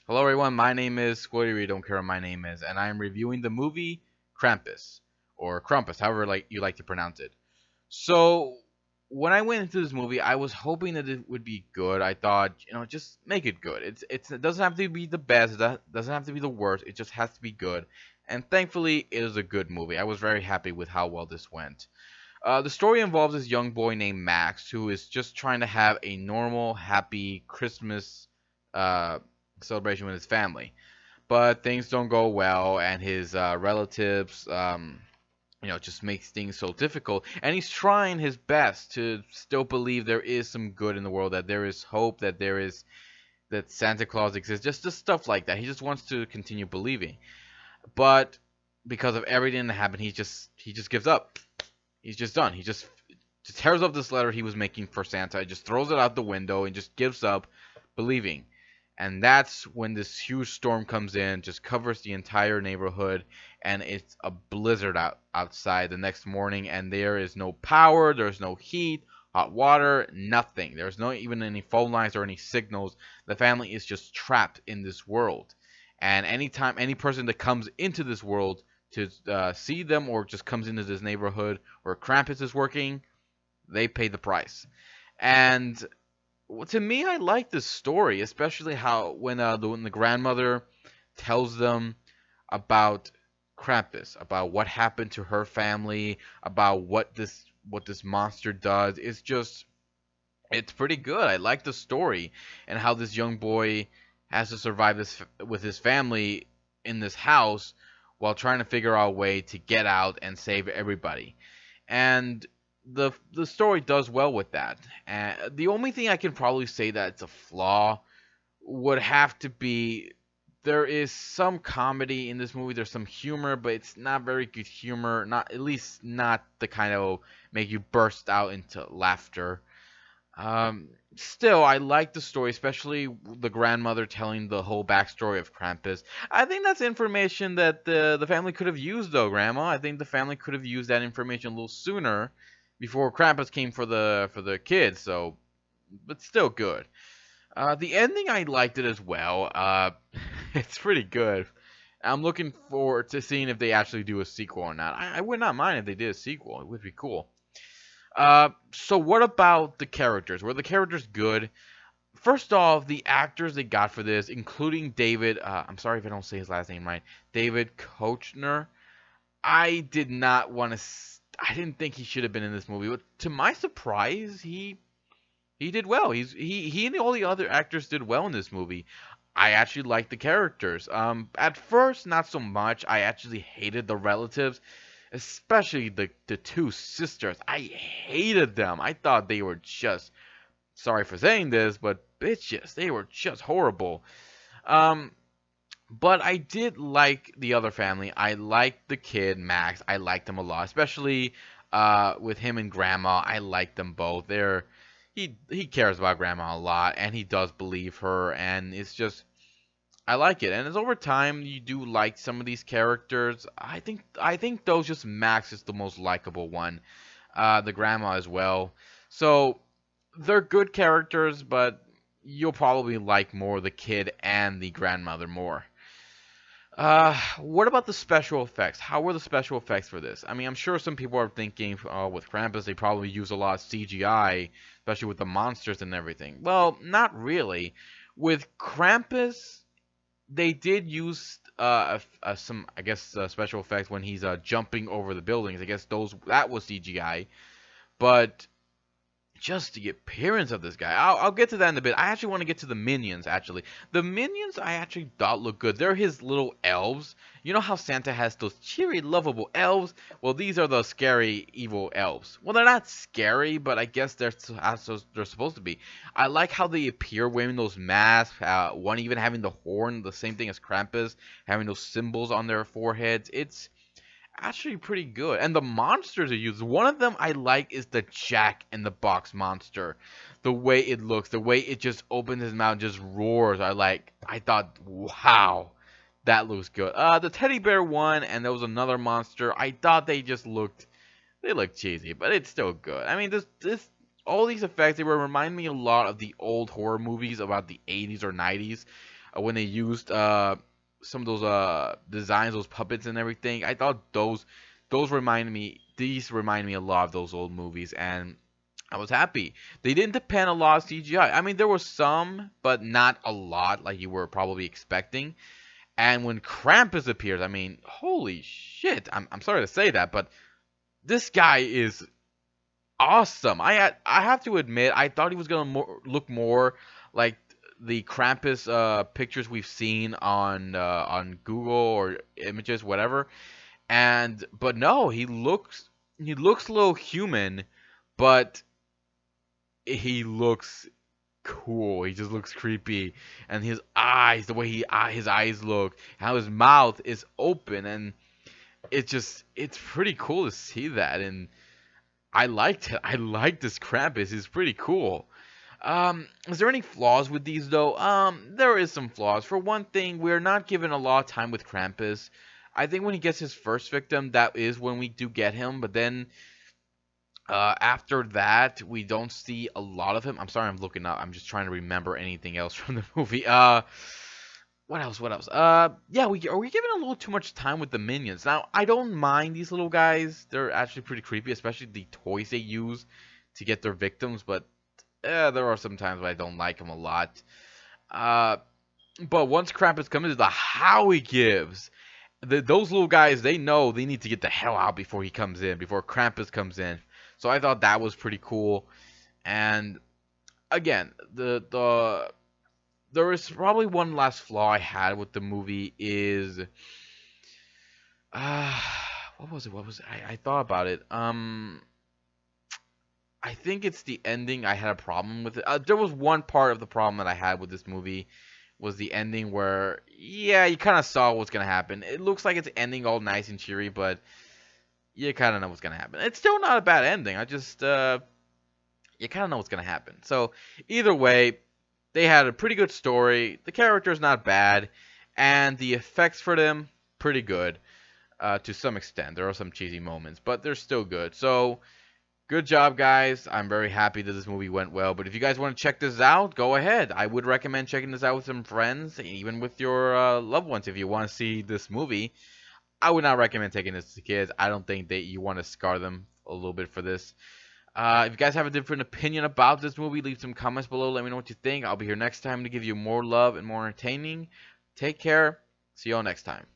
Hello, everyone. My name is Squiddy. You don't care what my name is, and I am reviewing the movie Krampus or Krampus, however like you like to pronounce it. So, when I went into this movie, I was hoping that it would be good. I thought, just make it good. It doesn't have to be the best. It doesn't have to be the worst. It just has to be good. And thankfully, it is a good movie. I was very happy with how well this went. The story involves this young boy named Max who is just trying to have a normal, happy Christmas uh, celebration with his family. But things don't go well, and his relatives, just makes things so difficult. And he's trying his best to still believe there is some good in the world, that there is hope, that Santa Claus exists, just stuff like that. He just wants to continue believing, but because of everything that happened, he just gives up. He's just done. He just tears up this letter he was making for Santa, just throws it out the window, and just gives up believing. And that's when this huge storm comes in, just covers the entire neighborhood, and it's a blizzard outside the next morning, and there is no power, there's no heat, hot water, nothing. There's no even any phone lines or any signals. The family is just trapped in this world. And anytime any person that comes into this world to see them or just comes into this neighborhood where Krampus is working, they pay the price. And to me, I like this story, especially how when the grandmother tells them about Krampus, about what happened to her family, about what this monster does. It's pretty good. I like the story and how this young boy has to survive this with his family in this house while trying to figure out a way to get out and save everybody. And the story does well with that. And the only thing I can probably say that it's a flaw would have to be there is some comedy in this movie. There's some humor, but it's not very good humor. Not at least not the kind that will make you burst out into laughter. Still, I like the story, especially the grandmother telling the whole backstory of Krampus. I think that's information that the family could have used, though, Grandma. I think the family could have used that information a little sooner, before Krampus came for the kids. So, but still good. The ending, I liked it as well. It's pretty good. I'm looking forward to seeing if they actually do a sequel or not. I would not mind if they did a sequel. It would be cool. So what about the characters? Were the characters good? First off, the actors they got for this, including David, I'm sorry if I don't say his last name right, David Koechner. I did not want to. I didn't think he should have been in this movie, but to my surprise, he did well. He and all the other actors did well in this movie. I actually liked the characters. At first, not so much. I actually hated the relatives, especially the two sisters. I hated them. I thought they were just, sorry for saying this, but bitches. They were just horrible. Um, but I did like the other family. I liked the kid Max. I liked him a lot, especially with him and Grandma. I liked them both. He cares about Grandma a lot, and he does believe her, and it's just I like it. And as over time you do like some of these characters. I think those just Max is the most likable one. The grandma as well. So they're good characters, but you'll probably like more the kid and the grandmother more. What about the special effects? How were the special effects for this? I mean, I'm sure some people are thinking, oh, with Krampus, they probably use a lot of CGI, especially with the monsters and everything. Well, not really. With Krampus, they did use some, I guess, special effects when he's jumping over the buildings. I guess that was CGI, but just the appearance of this guy. I'll get to that in a bit. I actually want to get to the minions, actually. The minions I actually thought looked good. They're his little elves. You know how Santa has those cheery, lovable elves? Well, these are the scary, evil elves. Well, they're not scary, but I guess they're supposed to be. I like how they appear wearing those masks. One even having the horn, the same thing as Krampus, having those symbols on their foreheads. It's actually pretty good. And the monsters are used. One of them I like is the Jack in the Box monster. The way it looks, the way it just opens his mouth and just roars. I thought, wow, that looks good. The teddy bear one, and there was another monster. I thought they looked cheesy, but it's still good. I mean, this all these effects, they were remind me a lot of the old horror movies about the 80s or 90s. when they used some of those designs, those puppets and everything. I thought these remind me a lot of those old movies, and I was happy. They didn't depend a lot on CGI. I mean, there was some, but not a lot, like you were probably expecting. And when Krampus appears, I mean, holy shit! I'm sorry to say that, but this guy is awesome. I have to admit, I thought he was gonna look more like the Krampus pictures we've seen on Google or images, whatever. But no, he looks a little human, but he looks cool. He just looks creepy, and his eyes, the way his eyes look, how his mouth is open, and it's pretty cool to see that. And I liked it. I like this Krampus. He's pretty cool. Is there any flaws with these though? There is some flaws. For one thing, we're not given a lot of time with Krampus. I think when he gets his first victim, that is when we do get him. But then after that, we don't see a lot of him. I'm sorry, I'm looking up. I'm just trying to remember anything else from the movie. What else? What else? Yeah, we giving a little too much time with the minions. Now, I don't mind these little guys. They're actually pretty creepy, especially the toys they use to get their victims. But there are some times where I don't like them a lot. Uh, but once Krampus comes in, the how he gives. Those little guys, they know they need to get the hell out before he comes in, before Krampus comes in. So I thought that was pretty cool. And again, there is probably one last flaw I had with the movie is uh what was it? What was it? I thought about it. I think it's the ending. I had a problem with it. There was one part of the problem that I had with this movie was the ending where yeah, you kind of saw what's gonna happen. It looks like it's ending all nice and cheery, but you kind of know what's gonna happen. It's still not a bad ending. I just you kind of know what's gonna happen. So either way, they had a pretty good story. The character's not bad, and the effects for them pretty good to some extent. There are some cheesy moments, but they're still good. So good job, guys. I'm very happy that this movie went well. But if you guys want to check this out, go ahead. I would recommend checking this out with some friends, even with your loved ones. If you want to see this movie, I would not recommend taking this to kids. I don't think that you want to scar them a little bit for this. If you guys have a different opinion about this movie, leave some comments below. Let me know what you think. I'll be here next time to give you more love and more entertaining. Take care. See you all next time.